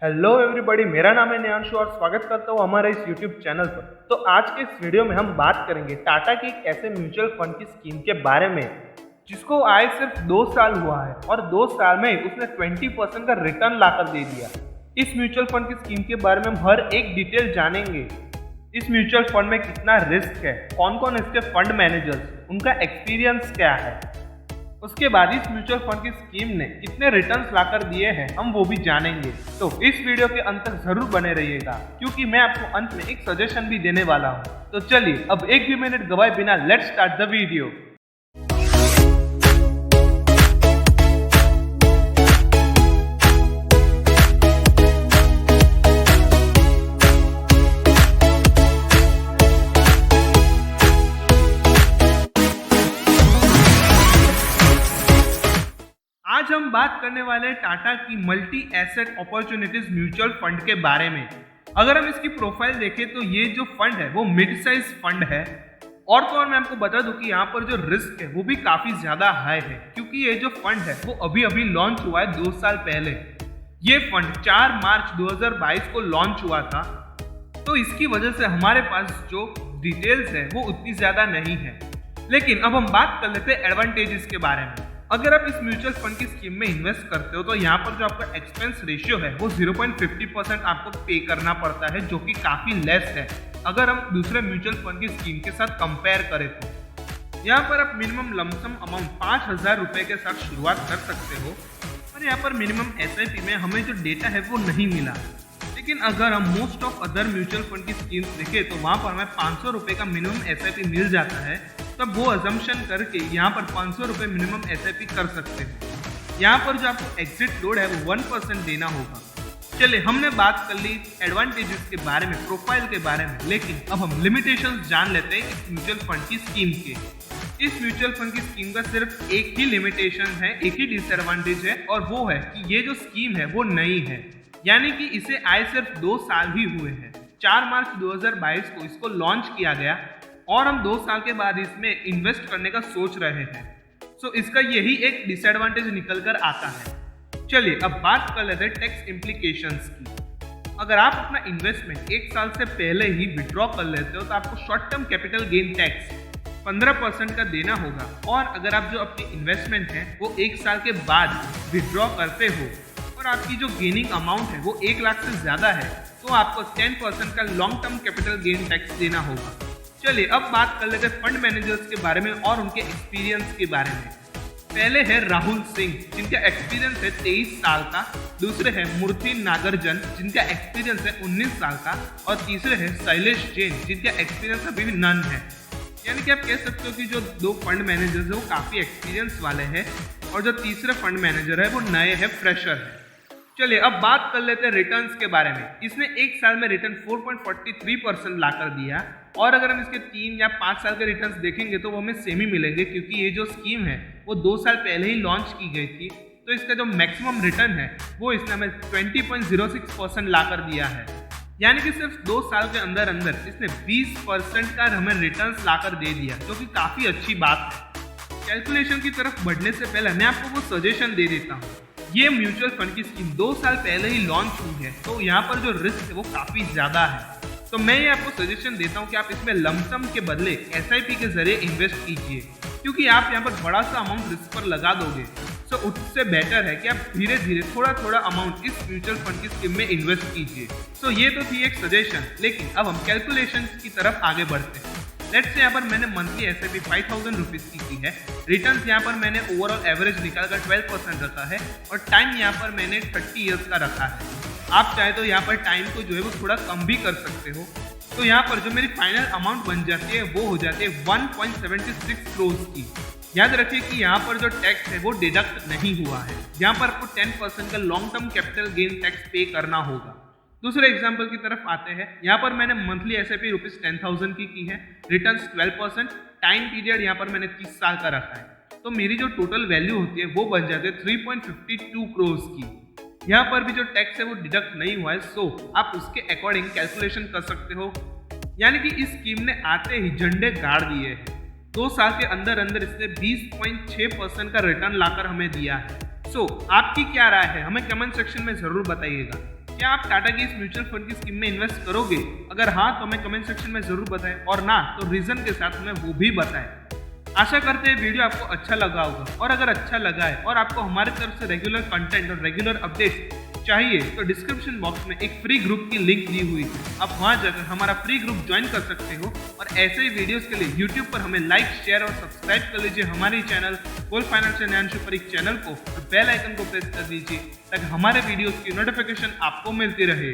Hello everybody, मेरा नाम है नियांशु और स्वागत करता हूँ हमारे इस यूट्यूब चैनल पर। तो आज के इस वीडियो में हम बात करेंगे टाटा की एक ऐसे म्यूचुअल फंड की स्कीम के बारे में जिसको आए सिर्फ 2 साल हुआ है और 2 साल में उसने 20% का रिटर्न लाकर दे दिया। इस म्यूचुअल फंड की स्कीम के बारे में हम हर एक डिटेल जानेंगे। इस म्यूचुअल फंड में कितना रिस्क है, कौन कौन इसके फंड मैनेजर्स, उनका एक्सपीरियंस क्या है, उसके बाद इस म्यूचुअल फंड की स्कीम ने कितने रिटर्न्स लाकर दिए हैं हम वो भी जानेंगे। तो इस वीडियो के अंत तक जरूर बने रहिएगा क्योंकि मैं आपको अंत में एक सजेशन भी देने वाला हूँ। तो चलिए अब एक भी मिनट गवाए बिना लेट्स स्टार्ट द वीडियो। आज हम बात करने वाले हैं टाटा की multi asset opportunities mutual fund के बारे में। अगर हम इसकी प्रोफाइल देखें तो ये जो फंड है वो मिड साइज फंड है और तो और मैं आपको बता दूं कि यहाँ पर जो रिस्क है वो भी काफी ज्यादा हाई है क्योंकि ये जो फंड है वो अभी अभी लॉन्च हुआ है 2 साल पहले। ये फंड 4 मार्च 2022 को लॉन्च हुआ था, तो इसकी वजह से हमारे पास जो डिटेल्स है वो उतनी ज्यादा नहीं है। लेकिन अब हम बात कर लेते हैं एडवांटेजेस के बारे में। अगर आप इस म्यूचुअल फंड की स्कीम में इन्वेस्ट करते हो तो यहाँ पर जो आपका एक्सपेंस रेशियो है वो 0.50% आपको पे करना पड़ता है, जो कि काफी लेस है अगर हम दूसरे म्यूचुअल फंड की स्कीम के साथ कंपेयर करें तो। यहाँ पर आप मिनिमम लमसम अमाउंट 5,000 रुपए के साथ शुरुआत कर सकते हो और यहाँ पर मिनिमम SIP में हमें जो डेटा है वो नहीं मिला। लेकिन अगर हम most of other mutual fund की स्कीम्स देखें तो वहाँ पर हमें 500 रुपए का मिनिमम SIP मिल जाता है। तब वो अजम्पशन करके यहाँ पर 500 रुपए मिनिमम SIP कर सकते हैं। यहाँ पर जो आपको एग्जिट लोड है वो 1% देना होगा। चलिए हमने बात कर ली एडवांटेजेस के बारे में, प्रोफाइल के बारे में, लेकिन अब हम लिमिटेशंस जान लेते हैं इस म्यूचुअल फंड की स्कीम के। इस म्यूचुअल फंड की स्कीम का सिर्फ एक ही लिमिटेशन है, एक ही डिसएडवांटेज है और वो है कि ये जो स्कीम है वो नई है, यानी कि इसे आए सिर्फ 2 साल ही हुए हैं। 4 मार्च 2022 को इसको लॉन्च किया गया और हम 2 साल के बाद इसमें इन्वेस्ट करने का सोच रहे हैं। सो इसका यही एक डिसएडवांटेज निकल कर आता है। चलिए अब बात कर लेते हैं टैक्स इम्प्लीकेशंस की। अगर आप अपना इन्वेस्टमेंट 1 साल से पहले ही विड्रॉ कर लेते हो तो आपको short term capital gain tax 15% का देना होगा और अगर आप जो अपनी इन्वेस्टमेंट है वो 1 साल के बाद विड्रॉ करते हो और आपकी जो गेनिंग अमाउंट है वो 1 लाख से ज्यादा है तो आपको 10% का long term capital gain tax देना होगा। चलिए अब बात कर लेते हैं फंड मैनेजर्स के बारे में और उनके एक्सपीरियंस के बारे में। पहले है राहुल सिंह जिनका एक्सपीरियंस है 23 साल का, दूसरे है मूर्ति नागार्जुन जिनका एक्सपीरियंस है 19 साल का और तीसरे है शैलेश जैन जिनका एक्सपीरियंस अभी भी नन है। यानी कि आप कह सकते हो कि जो 2 फंड मैनेजर्स है वो काफी एक्सपीरियंस वाले हैं और जो तीसरे फंड मैनेजर है वो नए है, फ्रेशर है। चलिए अब बात कर लेते हैं रिटर्न्स के बारे में। इसने 1 साल में रिटर्न 4.43% लाकर दिया और अगर हम इसके 3 या 5 साल के रिटर्न्स देखेंगे तो वो हमें सेम ही मिलेंगे क्योंकि ये जो स्कीम है वो 2 साल पहले ही लॉन्च की गई थी। तो इसका जो मैक्सिमम रिटर्न है वो इसने हमें 20.06% लाकर दिया है, यानी कि सिर्फ 2 साल के अंदर अंदर इसने 20% का हमें रिटर्न्स लाकर दे दिया, जो कि काफ़ी अच्छी बात है। कैलकुलेशन की तरफ बढ़ने से पहले मैं आपको वो सजेशन दे देता हूँ। ये म्यूचुअल फंड की स्कीम 2 साल पहले ही लॉन्च हुई है तो यहाँ पर जो रिस्क है वो काफ़ी ज़्यादा है। तो मैं ये आपको सजेशन देता हूँ कि आप इसमें लमसम के बदले SIP के जरिए इन्वेस्ट कीजिए क्योंकि आप यहाँ पर बड़ा सा अमाउंट रिस्क पर लगा दोगे। सो उससे बेटर है कि आप धीरे धीरे थोड़ा थोड़ा अमाउंट इस म्यूचुअल फंड की स्कीम में इन्वेस्ट कीजिए। सो ये तो थी एक सजेशन, लेकिन अब हम कैलकुलेशन की तरफ आगे बढ़ते हैं। लेट्स से यहाँ पर मैंने मंथली SIP 5,000 रुपीज़ की है। रिटर्न्स यहाँ पर मैंने ओवरऑल एवरेज निकालकर 12% रखा है और टाइम यहाँ पर मैंने 30 ईयर्स का रखा है। आप चाहे तो यहाँ पर टाइम को जो है वो थोड़ा कम भी कर सकते हो। तो यहाँ पर जो मेरी फाइनल अमाउंट बन जाती है वो हो जाती है 1.76 करोड़ की। याद रखिए कि यहाँ पर जो टैक्स है वो डिडक्ट नहीं हुआ है। यहाँ पर आपको 10% का long term capital gain tax पे करना होगा। दूसरे एग्जाम्पल की तरफ आते हैं। यहाँ पर मैंने मंथली SIP रुपीज़ 10,000 की है, रिटर्न्स 12%, टाइम पीरियड यहाँ पर मैंने 30 साल का रखा है। तो मेरी जो टोटल वैल्यू होती है वो बन जाती है 3.52 करोड़ की। यहाँ पर भी जो टैक्स है वो डिडक्ट नहीं हुआ है, सो आप उसके अकॉर्डिंग कैलकुलेशन कर सकते हो। यानी कि इस स्कीम ने आते ही झंडे गाड़ दिए हैं। 2 साल के अंदर अंदर इसने 20.6% का रिटर्न लाकर हमें दिया है। सो आपकी क्या राय है, हमें कमेंट सेक्शन में जरूर बताइएगा। क्या आप टाटा की इस म्यूचुअल फंड की स्कीम में इन्वेस्ट करोगे? अगर हाँ तो हमें कमेंट सेक्शन में जरूर बताएं, और ना तो रीजन के साथ हमें वो भी बताएं। आशा करते हैं वीडियो आपको अच्छा लगा होगा, और अगर अच्छा लगा है और आपको हमारी तरफ से रेगुलर कंटेंट और रेगुलर अपडेट्स चाहिए तो डिस्क्रिप्शन बॉक्स में एक फ्री ग्रुप की लिंक दी हुई है। आप वहां जाकर हमारा फ्री ग्रुप ज्वाइन कर सकते हो, और ऐसे ही वीडियोस के लिए यूट्यूब पर हमें लाइक, शेयर और सब्सक्राइब कर लीजिए हमारे चैनल गोल्ड फाइनेंशियल ज्ञानशु परीक्षा चैनल को, और बेल आइकन को प्रेस कर दीजिए ताकि हमारे वीडियोस की नोटिफिकेशन आपको मिलती रहे।